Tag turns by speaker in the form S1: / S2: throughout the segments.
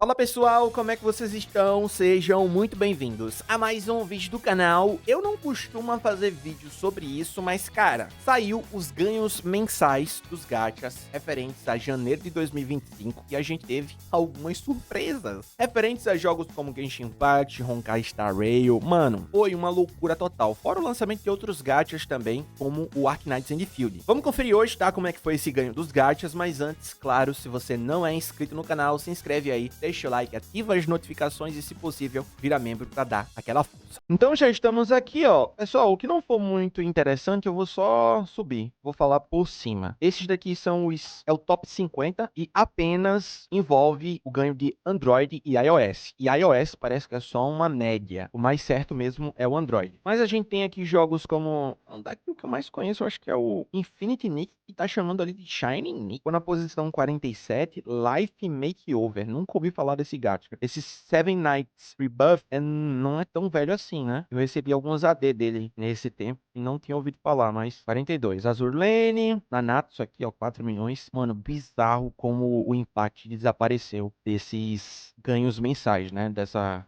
S1: Fala pessoal, como é que vocês estão? Sejam muito bem-vindos a mais um vídeo do canal. Eu não costumo fazer vídeo sobre isso, mas cara, saiu os ganhos mensais dos gachas referentes a janeiro de 2025 e a gente teve algumas surpresas referentes a jogos como Genshin Impact, Honkai Star Rail. Mano, foi uma loucura total, fora o lançamento de outros gachas também, como o Arknights Endfield. Vamos conferir hoje, tá, como é que foi esse ganho dos gachas, mas antes, claro, se você não é inscrito no canal, se inscreve aí, deixa o like, ativa as notificações e, se possível, vira membro pra dar aquela força. Então já estamos aqui, ó. Pessoal, o que não for muito interessante, eu vou só subir. Vou falar por cima. Esses daqui são os... é o top 50 e apenas envolve o ganho de Android e iOS. E iOS parece que é só uma média. O mais certo mesmo é o Android. Mas a gente tem aqui jogos como... daqui o que eu mais conheço, eu acho que é o Infinity Nick, que tá chamando ali de Shining Nick. Ficou na posição 47, Life Makeover. Nunca ouvi falar desse gacha. Esse Seven Nights Rebirth não é tão velho assim, né? Eu recebi alguns AD dele nesse tempo e não tinha ouvido falar, mas 42. Azur Lane, Nanatsu aqui, ó, 4 milhões. Mano, bizarro como o Impact desapareceu desses ganhos mensais, né?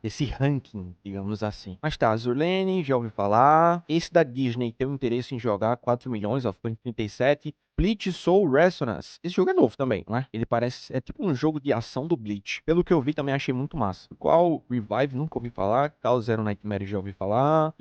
S1: Desse ranking, digamos assim. Mas tá, Azur Lane, já ouvi falar. Esse da Disney tem um interesse em jogar, 4 milhões, ó, ficou em 37. Bleach Soul Resonance. Esse jogo é novo também, não é? Ele parece... é tipo um jogo de ação do Bleach. Pelo que eu vi, também achei muito massa. Qual Revive? Nunca ouvi falar. Call Zero Nightmare já ouvi falar.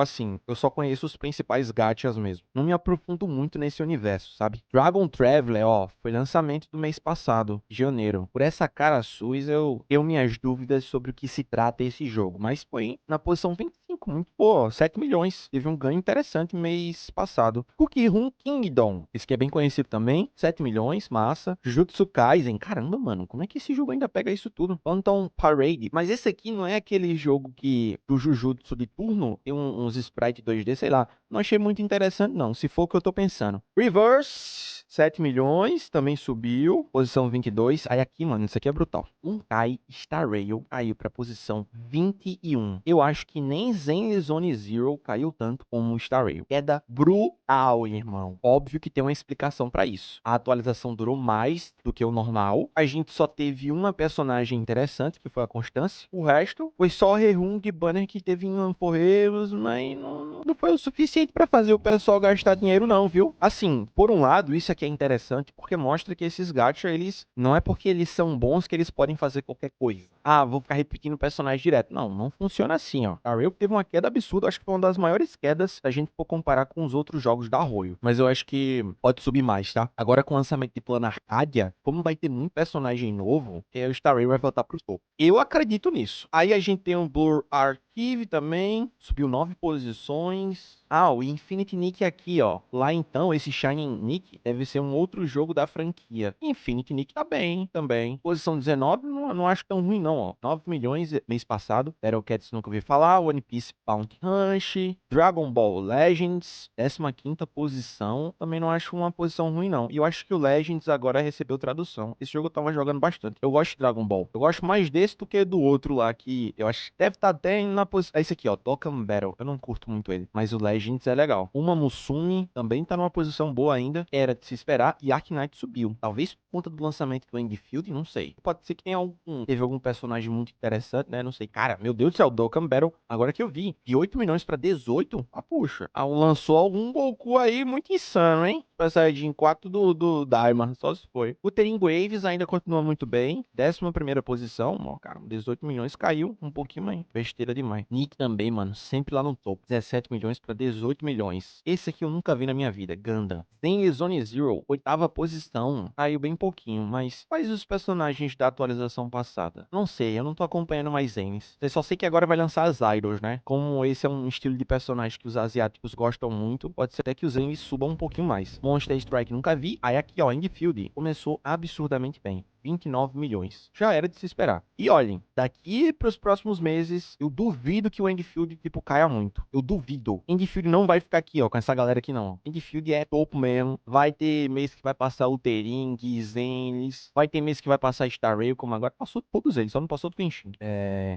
S1: Assim, eu só conheço os principais gachas mesmo. Não me aprofundo muito nesse universo, sabe? Dragon Traveler, ó, foi lançamento do mês passado, janeiro. Por essa cara SUS, eu tenho minhas dúvidas sobre o que se trata esse jogo. Mas foi na posição 25, muito boa, 7 milhões. Teve um ganho interessante mês passado. Cookie Run Kingdom. Esse que é bem conhecido também, 7 milhões, massa. Jujutsu Kaisen, caramba, mano, como é que esse jogo ainda pega isso tudo? Phantom Parade, mas esse aqui não é aquele jogo que do Jujutsu de turno tem uns sprites 2D, sei lá. Não achei muito interessante não, se for o que eu tô pensando. Reverse, 7 milhões, também subiu, posição 22. Aí aqui, mano, isso aqui é brutal. Honkai Star Rail caiu pra posição 21. Eu acho que nem Zen Zone Zero caiu tanto como o Star Rail. Queda brutal, irmão. Óbvio que tem uma explicação pra isso. A atualização durou mais do que o normal. A gente só teve uma personagem interessante, que foi a Constância. O resto foi só rerun de banner que teve em Amphoreos, mas não foi o suficiente pra fazer o pessoal gastar dinheiro não, viu? Assim, por um lado, isso aqui é interessante porque mostra que esses gacha, eles não é porque eles são bons que eles podem fazer qualquer coisa. Ah, vou ficar repetindo o personagem direto. Não funciona assim, ó. A Rail teve uma queda absurda, acho que foi uma das maiores quedas se a gente for comparar com os outros jogos da Arroio. Mas eu acho que pode subir mais, tá? Agora com o lançamento de plano Arcadia, como vai ter muito personagem novo, o Star Rail vai voltar pro topo. Eu acredito nisso. Aí a gente tem o Blur Archive também, subiu 9 posições. Ah, o Infinity Nick aqui, ó. Lá então, esse Shining Nick deve ser um outro jogo da franquia. Infinity Nick tá bem também. Posição 19, não acho tão ruim não, ó. 9 milhões mês passado. Battle Cats nunca ouvi falar. One Piece Bounty Hunt. Dragon Ball Legends, 15ª posição. Também não acho uma posição ruim não. E eu acho que o Legends agora recebeu tradução. Esse jogo eu tava jogando bastante. Eu gosto de Dragon Ball. Eu gosto mais desse do que do outro lá, que eu acho que deve estar até na posição... É esse aqui, ó. Dokkan Battle. Eu não curto muito ele, mas o Legends é legal. Uma Musume também tá numa posição boa ainda. Era de se esperar. E Arknight subiu. Talvez por conta do lançamento do Endfield, não sei. Pode ser que tenha teve algum personagem muito interessante, né? Não sei. Cara, meu Deus do céu, Dokkan Battle. Agora que eu vi. De 8 milhões pra 18. Ah, puxa. Ah, lançou algum Goku aí muito insano, hein? Pra sair de 4 do Daima. Só se foi. O Wuthering Waves ainda continua muito bem. 11ª posição. Ó, cara, 18 milhões caiu um pouquinho mais. Besteira demais. Nick também, mano. Sempre lá no topo. 17 milhões pra 18 milhões. Esse aqui eu nunca vi na minha vida. Gundam. Zen Zone Zero. 8ª posição. Caiu bem pouquinho. Mas quais os personagens da atualização passada? Não sei. Eu não tô acompanhando mais Zenes. Eu só sei que agora vai lançar as Idols, né? Como esse é um estilo de personagem que os asiáticos gostam muito, pode ser até que os Zenes subam um pouquinho mais. Monster Strike nunca vi. Aí aqui, ó, Endfield começou absurdamente bem. 29 milhões. Já era de se esperar. E olhem, daqui para os próximos meses, eu duvido que o Endfield, tipo, caia muito. Eu duvido. Endfield não vai ficar aqui, ó, com essa galera aqui, não. Endfield é topo mesmo. Vai ter mês que vai passar o Tering, Zenes. Vai ter mês que vai passar Star Rail, como agora. Passou todos eles, só não passou do Genshin.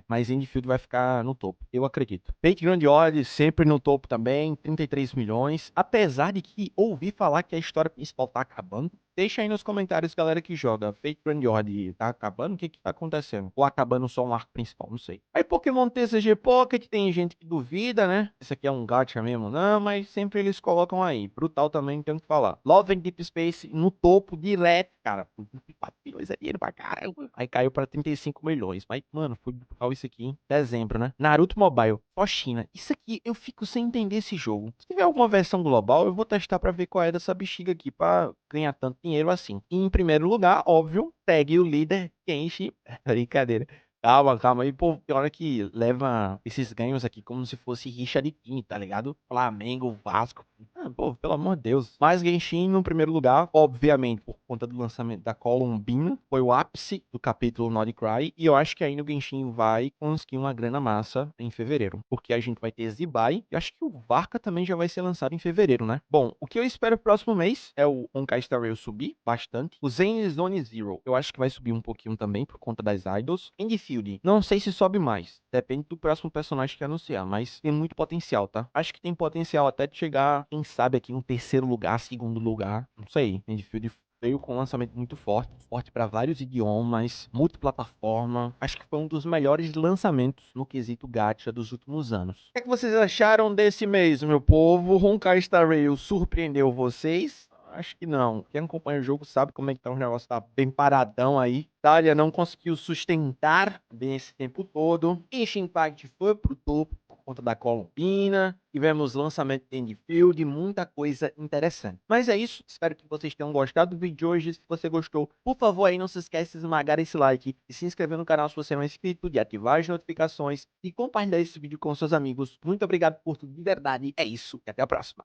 S1: Mas Endfield vai ficar no topo. Eu acredito. Fate Grand Order sempre no topo também. 33 milhões. Apesar de que ouvi falar que a história principal tá acabando. Deixa aí nos comentários, galera que joga. Fate Grand Order tá acabando? O que que tá acontecendo? Ou acabando só um arco principal? Não sei. Aí Pokémon TCG Pocket, tem gente que duvida, né? Isso aqui é um gacha mesmo? Não, mas sempre eles colocam aí. Brutal também, não tem o que falar. Love and Deep Space no topo direto, cara. 4 milhões é dinheiro pra caramba. Aí caiu pra 35 milhões. Mas, mano, foi brutal isso aqui em dezembro, né? Naruto Mobile, só China. Isso aqui eu fico sem entender esse jogo. Se tiver alguma versão global, eu vou testar pra ver qual é dessa bexiga aqui pra ganhar tanto dinheiro assim. E em primeiro lugar, óbvio, segue o líder Kenshi. Brincadeira. Calma, calma aí, pô. Pior é que leva esses ganhos aqui como se fosse rixa de time, tá ligado? Flamengo, Vasco. Ah, pô, pelo amor de Deus. Mas Genshin no primeiro lugar, obviamente, por conta do lançamento da Columbina, foi o ápice do capítulo Naughty Cry. E eu acho que ainda o Genshin vai conseguir uma grana massa em fevereiro. Porque a gente vai ter Zibai. E acho que o Varka também já vai ser lançado em fevereiro, né? Bom, o que eu espero pro próximo mês é o Honkai Star Rail subir bastante. O Zen Zone Zero, eu acho que vai subir um pouquinho também por conta das idols. Endfield, não sei se sobe mais. Depende do próximo personagem que anunciar, mas tem muito potencial, tá? Acho que tem potencial até de chegar, quem sabe, aqui um terceiro lugar, segundo lugar. Não sei. Endfield veio com um lançamento muito forte, forte para vários idiomas, multiplataforma. Acho que foi um dos melhores lançamentos no quesito gacha dos últimos anos. O que é que vocês acharam desse mês, meu povo? Honkai Star Rail surpreendeu vocês? Acho que não. Quem acompanha o jogo sabe como é que tá, o negócio tá bem paradão aí. Itália não conseguiu sustentar bem esse tempo todo. Genshin Impact foi pro topo por conta da Columbina. Tivemos lançamento de Endfield, muita coisa interessante. Mas é isso, espero que vocês tenham gostado do vídeo de hoje. Se você gostou, por favor aí não se esqueça de esmagar esse like e se inscrever no canal se você não é inscrito, de ativar as notificações e compartilhar esse vídeo com seus amigos. Muito obrigado por tudo, de verdade. É isso e até a próxima.